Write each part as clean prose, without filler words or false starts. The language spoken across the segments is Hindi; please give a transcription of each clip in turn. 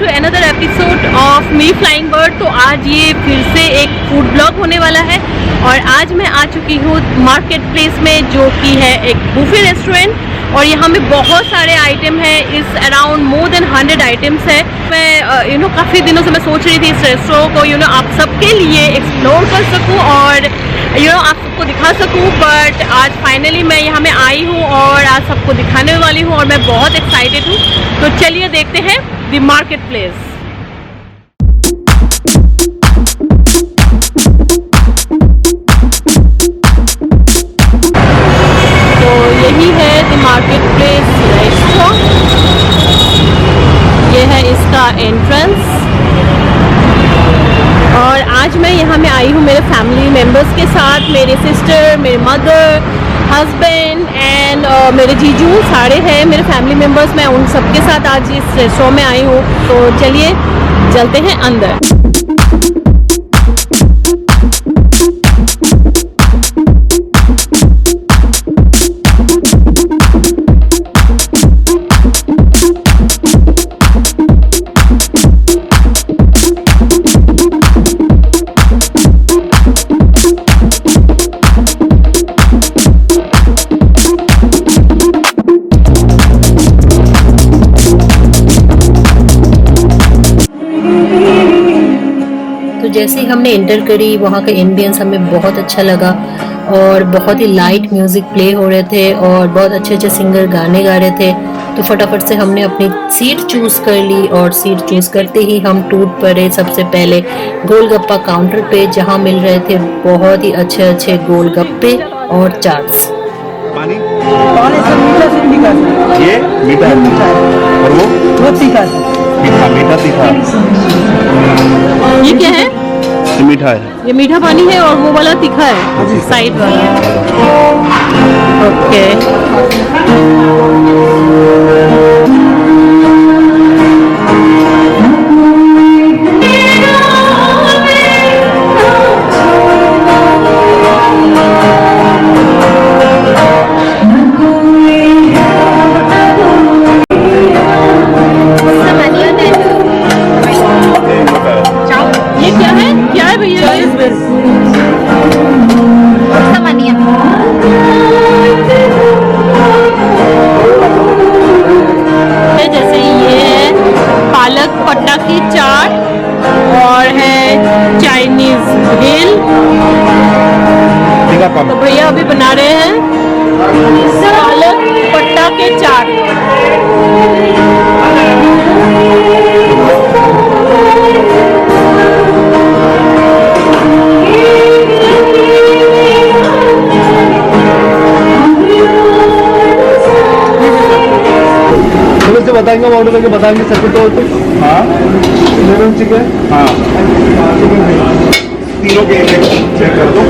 To another episode of me flying bird. तो आज ये फिर से एक फूड ब्लॉग होने वाला है और आज मैं आ चुकी हूँ मार्केट प्लेस में, जो कि है एक बुफे रेस्टोरेंट। और यहाँ में बहुत सारे आइटम है, इस अराउंड मोर देन 100 आइटम्स है। मैं काफ़ी दिनों से मैं सोच रही थी इस रेस्टोरेंट को आप सबके लिए एक्सप्लोर कर सकूँ और आप सबको दिखा सकूँ, बट आज फाइनली मैं यहाँ में आई हूँ और आज सबको दिखाने वाली हूँ और मैं बहुत एक्साइटेड हूँ। तो चलिए देखते हैं द मार्केट प्लेस। यही है द मार्केट प्लेस रेस्टोरेंट, ये है इसका एंट्रेंस। और आज मैं यहाँ में आई हूँ मेरे फैमिली मेम्बर्स के साथ, मेरे सिस्टर, मेरे मदर, हस्बैंड एंड मेरे जीजू सारे हैं मेरे फैमिली मेम्बर्स। मैं उन सबके साथ आज इस रेस्टोरेंट में आई हूँ। तो चलिए चलते हैं अंदर। जैसे ही हमने एंटर करी, वहाँ का एम्बियंस हमें बहुत अच्छा लगा और बहुत ही लाइट म्यूजिक प्ले हो रहे थे और बहुत अच्छे अच्छे सिंगर गाने गा रहे थे। तो फटाफट से हमने अपनी सीट चूज कर ली और सीट चूज करते ही हम टूट पड़े सबसे पहले गोलगप्पा काउंटर पे, जहाँ मिल रहे थे बहुत ही अच्छे अच्छे गोलगप्पे और चाट्स। ये मीठा और वो तीखा मीठा तीखा। ये क्या है? ये मीठा है, ये मीठा पानी है और वो वाला तीखा है साइड वाला। ओके तो भैया अभी बना रहे हैं पालक पट्टा के चाट। से बताएंगे, ऑर्डर करके बताएंगे सबको। तो हाँ चिकन, हाँ तीनों के चेक कर दो।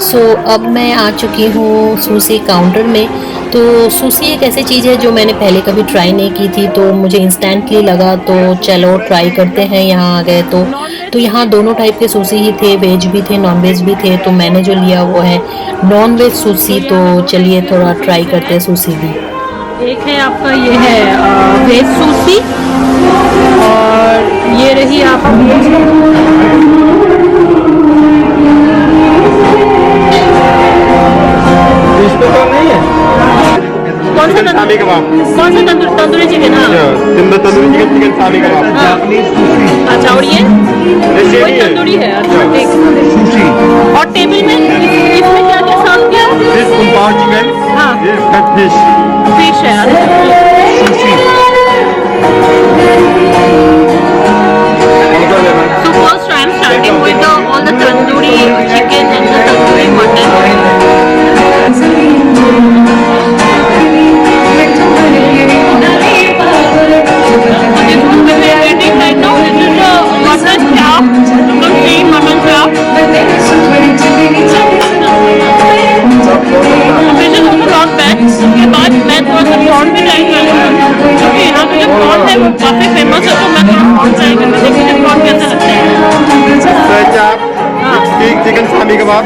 सो अब मैं आ चुकी हूँ सुशी काउंटर में। तो सुशी एक ऐसी चीज़ है जो मैंने पहले कभी ट्राई नहीं की थी, तो मुझे इंस्टेंटली लगा तो चलो ट्राई करते हैं। यहाँ आ गए तो यहाँ दोनों टाइप के सुशी ही थे, वेज भी थे नॉन वेज भी थे। तो मैंने जो लिया वो है नॉन वेज सुशी। तो चलिए थोड़ा ट्राई करते हैं सुशी भी। एक है आपका, ये है वेज सुशी और ये रही आप कौन सा तंदूरी चिकन? तंदूरी चिकन थाली कबाब। अच्छा, और ये कोई तंदूरी है? अच्छा, और टेबल में इसमें क्या क्या सर्व किया? चिकन, हाँ फिश है। So first I am starting with all the tandoori chicken and the tandoori mutton. काफी फेमस है, तो मैं थोड़ा ट्राई करके देखती हूँ कौन कैसा लगता है। Chicken shami kebab,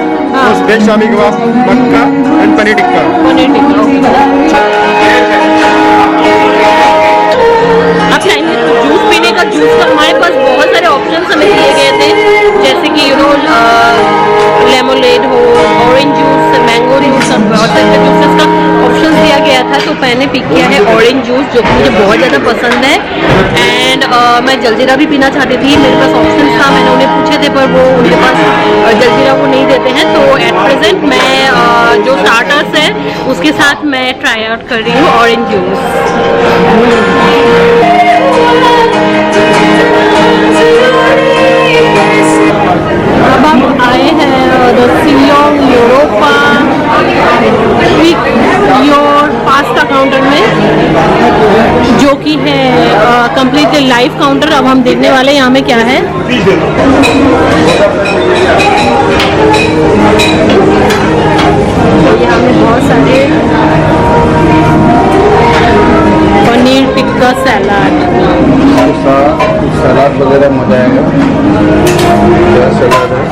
veg shami kebab, makka and paneer tikka. Paneer tikka. आप चाहेंगे तो जूस पीने का, जूस का हमारे पास बहुत सारे ऑप्शन हमें दिए गए थे, जैसे कि लेमोनेड हो, ऑरेंज जूस, मैंगो जूस, और बहुत सारे जूसेस का ऑप्शन दिया गया था। तो मैंने पिक किया है ऑरेंज जूस, जो कि मुझे बहुत ज़्यादा पसंद है। एंड मैं जलजीरा भी पीना चाहती थी, मेरे पास ऑप्शन था, मैंने उन्हें पूछे थे पर वो उनके पास जलजीरा वो नहीं देते हैं। तो एट प्रेजेंट मैं जो स्टार्टर्स है उसके साथ मैं ट्राई आउट कर रही हूँ ऑरेंज जूस। अब हम आए हैं the Shillong Europa your pasta counter में, जो कि है कंप्लीटली लाइव काउंटर। अब हम देखने वाले हैं यहाँ में क्या है। तो यहाँ में बहुत सारे पनीर टिक्का सलाद, सलाद वगैरह मजा आएगा। क्या सलाद है?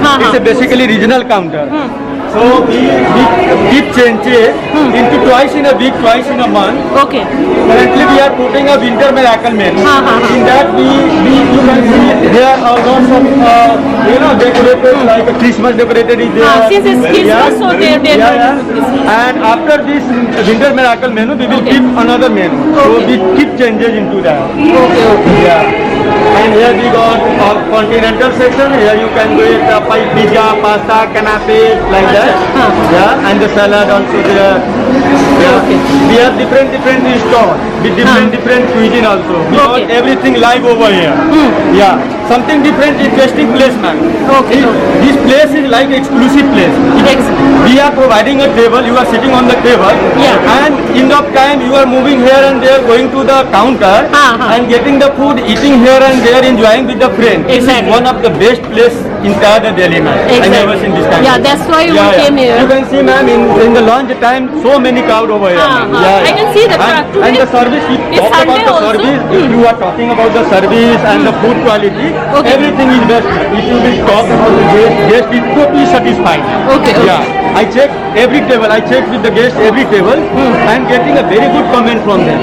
हाँ हाँ, basically regional counter. So we keep changes into twice in a week, twice in a month. Okay. Currently we are putting a winter miracle menu. हाँ, हाँ, हाँ. In that we you can see there are lots of decorated like a Christmas decorated is there. हाँ, since it's Christmas, so they're yeah. And after this winter miracle menu, we will Okay. keep another menu. So Okay. we keep changes into that. Okay okay. Yeah. And here we got a continental section. Here you can get pizza, pasta, canapé, like that. Huh. Yeah, and the salad also there. Yeah. Okay. We have different stalls with different cuisine also. We got Okay. everything live over here. Yeah. Something different, interesting place, man. Okay. This place is like exclusive place. We are providing a table. You are sitting on the table. Yeah. And in the time you are moving here and there, going to the counter and getting the food, eating here and there, enjoying with the friends. This is Exactly. one of the best place in the Delhi, man. I never seen this kind. Yeah, that's why we came here. You can see, ma'am, in the lunch time, so many crowd over here. ma'am. I can see the crowd today. And the service, we It's talk about Sunday the also. service. If you are talking about the service and the food quality, Okay. everything is best. If you will talk about the guest is totally satisfied. Okay, okay. Yeah. I check every table. I check with the guests every table and getting a very good comment from them.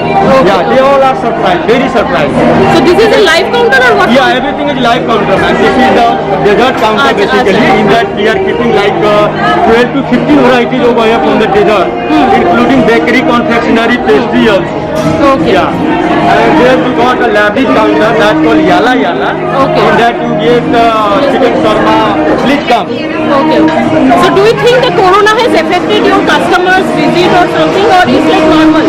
Yeah, they all are surprised, very surprised. So this is a live counter or what? Yeah, everything is live counter, man. This is the dessert counter Acha, basically. acha. In that we are keeping like 12 to 15 varieties over here from the dessert, including bakery, confectionery, pastry also. Okay. Yeah. And there we got a lavish counter that's called Yala Yala. Okay. In that you get chicken shawarma, split come. Okay. So do you think the corona has affected your customers' visit or something, or is like normal?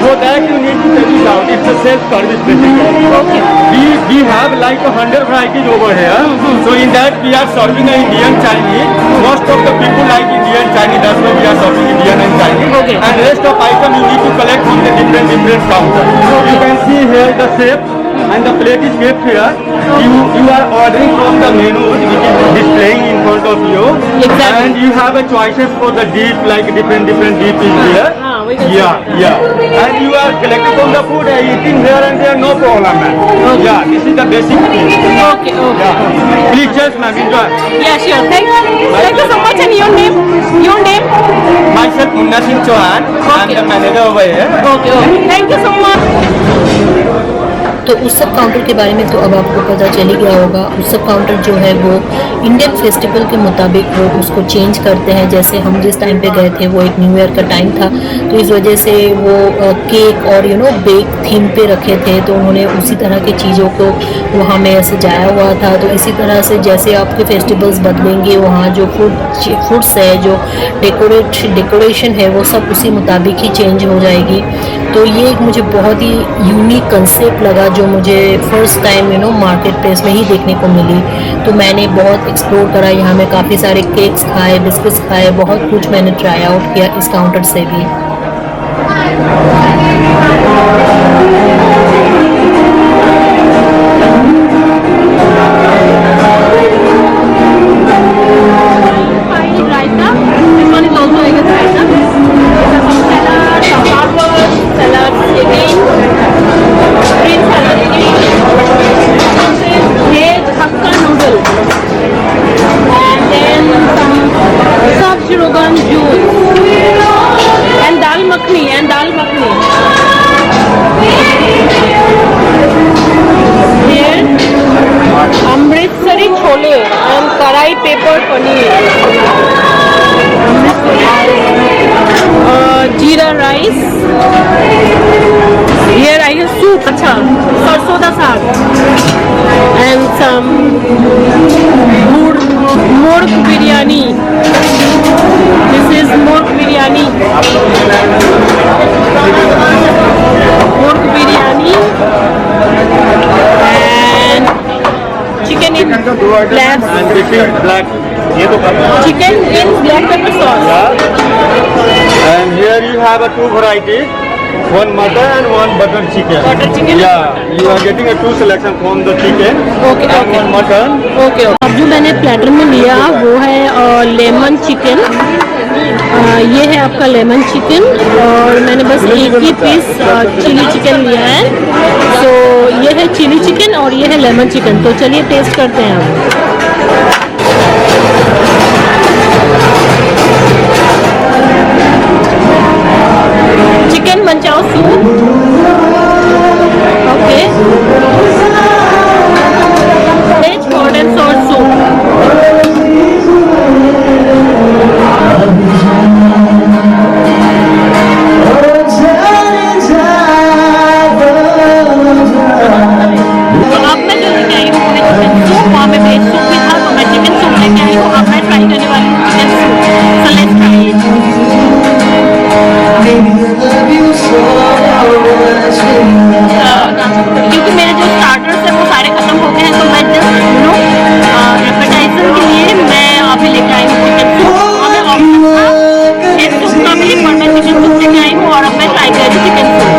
For that you need to check it out. It's a self-service basically. Okay. We have like 100 varieties over here. So in that we are serving a Indian Chinese. Most of the people like Indian Chinese. That's why we are serving Indian and Chinese. Okay. And rest of item you need to collect from the different counters. You can see here the shape and the plate is kept here. You are ordering from the menu which is displaying in front of you. Exactly. And you have a choices for the dip, like different dip is here. We can Yeah. And you are collecting from the food, eating here and there, no problem, man. Okay. Yeah, this is the basic thing. Okay, okay. Yeah. Please just, ma'am, enjoy. Yeah, sure. Thank you so much. And your name? Your name? Myself, Munna Singh Chauhan. I'm Okay. the manager over here. Okay, okay. Thank you so much. तो उस सब काउंटर के बारे में तो अब आपको पता चल ही गया होगा। उस सब काउंटर जो है वो इंडियन फेस्टिवल के मुताबिक वो उसको चेंज करते हैं। जैसे हम जिस टाइम पे गए थे वो एक न्यू ईयर का टाइम था, तो इस वजह से वो केक और बेक थीम पे रखे थे, तो उन्होंने उसी तरह की चीज़ों को वहाँ में सजाया हुआ था। तो इसी तरह से जैसे आपके फेस्टिवल्स बदलेंगे, वहाँ जो फूड्स है, जो डेकोरेशन है, वो सब उसी मुताबिक ही चेंज हो जाएगी। तो ये एक मुझे बहुत ही यूनिक कंसेप्ट लगा, जो मुझे फर्स्ट टाइम मार्केट प्लेस में ही देखने को मिली। तो मैंने बहुत एक्सप्लोर करा, यहाँ में काफ़ी सारे केक्स खाए, बिस्किट्स खाए, बहुत कुछ मैंने ट्राई आउट किया इस काउंटर से भी। Salad again. मुर्ग बिरयानी, दिस इज मुर्ग बिरयानी, मुर्ग biryani and chicken in black, chicken in black pepper sauce. And here you have a two varieties, one mutton and one butter chicken. Butter chicken? Yeah, you are getting a two selection from the chicken. Okay, and okay. one mutton. Okay, अब जो मैंने प्लेटर में लिया वो है लेमन चिकन। ये है आपका लेमन चिकन और मैंने बस एक ही पीस चिली चिकन लिया है। तो ये है चिली चिकन और ये है लेमन चिकन। तो चलिए टेस्ट करते हैं हम। Chicken manchow soup, okay, veg hot and sour soup. तो अब मैं जो लेके आई हूँ चिकन सूप, वहाँ में वेज सूप भी था तो मैं चिकन सूप लेके आई हूँ। अब मैं ट्राई करने वाली हूँ chicken soup. So let's try it. क्योंकि मेरे जो स्टार्टर्स है वो सारे खत्म हो गए हैं तो मैं जस्ट एपेटाइजर के लिए मैं अभी लेके आई हूँ चिकन सूप। और मैं ऑप्शन था वेज सूप का भी, पर मैं चिकन सूप लेके आई हूँ और अब मैं ट्राई कर रही हूँ चिकन सूप।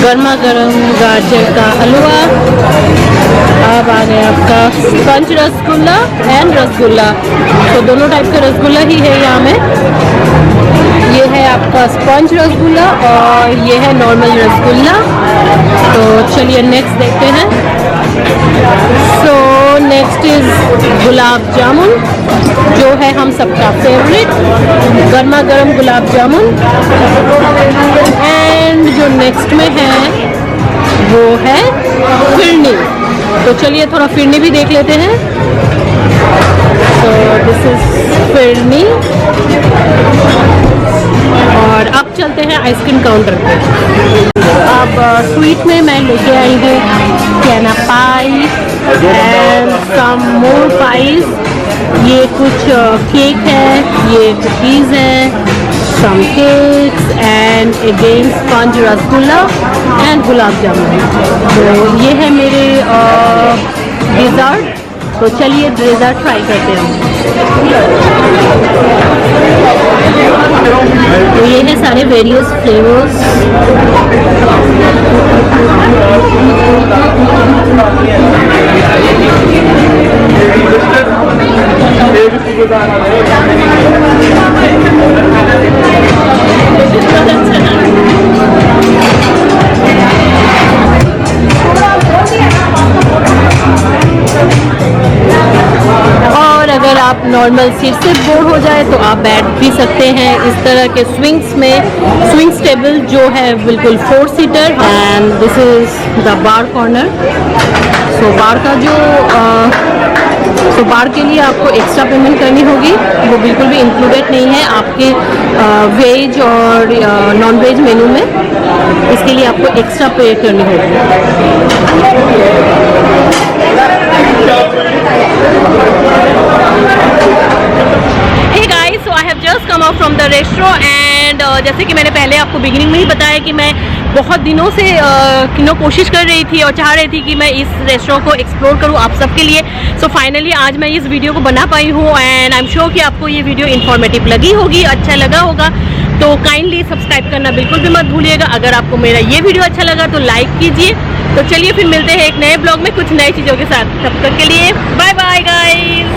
गर्मा गर्म गाजर का हलवा। अब आ गया आपका स्पंज रसगुल्ला एंड रसगुल्ला। तो दोनों टाइप का रसगुल्ला ही है यहाँ में। ये है आपका स्पंज रसगुल्ला और ये है नॉर्मल रसगुल्ला। तो चलिए नेक्स्ट देखते हैं। So next is gulab jamun, जो है हम सबका फेवरेट गर्मा गर्म गुलाब जामुन। एंड जो नेक्स्ट में है वो है फिरनी। तो चलिए थोड़ा फिरनी भी देख लेते हैं। तो दिस इज फिरनी। और अब चलते हैं आइसक्रीम काउंटर पे। अब स्वीट में मैं लेके आई हूँ कैना पाई एंड सम मोर पाइज। ये कुछ केक है, ये कुकीज़ है, some cakes and again sponge rasgulla and gulab jamun. तो ये है मेरे डिज़र्ट। तो चलिए डिज़र्ट ट्राई करते हैं। तो ये है सारे वेरियस फ्लेवर्स। और अगर आप नॉर्मल सीट से बोर हो जाए तो आप बैठ भी सकते हैं इस तरह के स्विंग्स में। स्विंग्स टेबल जो है बिल्कुल 4 seater and this is the bar corner. So bar का जो तो बार के लिए आपको एक्स्ट्रा पेमेंट करनी होगी, वो बिल्कुल भी इंक्लूडेड नहीं है आपके वेज और नॉन वेज मेनू में। इसके लिए आपको एक्स्ट्रा पे करनी होगी। Hey guys, so I have just come out from the restaurant and जैसे कि मैंने पहले आपको बिगिनिंग में ही बताया कि मैं बहुत दिनों से कोशिश कर रही थी और चाह रही थी कि मैं इस रेस्टोरेंट को एक्सप्लोर करूं आप सबके लिए। सो फाइनली आज मैं इस वीडियो को बना पाई हूं एंड आई एम श्योर कि आपको ये वीडियो इन्फॉर्मेटिव लगी होगी, अच्छा लगा होगा। तो काइंडली सब्सक्राइब करना बिल्कुल भी मत भूलिएगा। अगर आपको मेरा ये वीडियो अच्छा लगा तो लाइक कीजिए। तो चलिए फिर मिलते हैं एक नए ब्लॉग में कुछ नई चीज़ों के साथ। तब तक के लिए बाय बाय गाइस।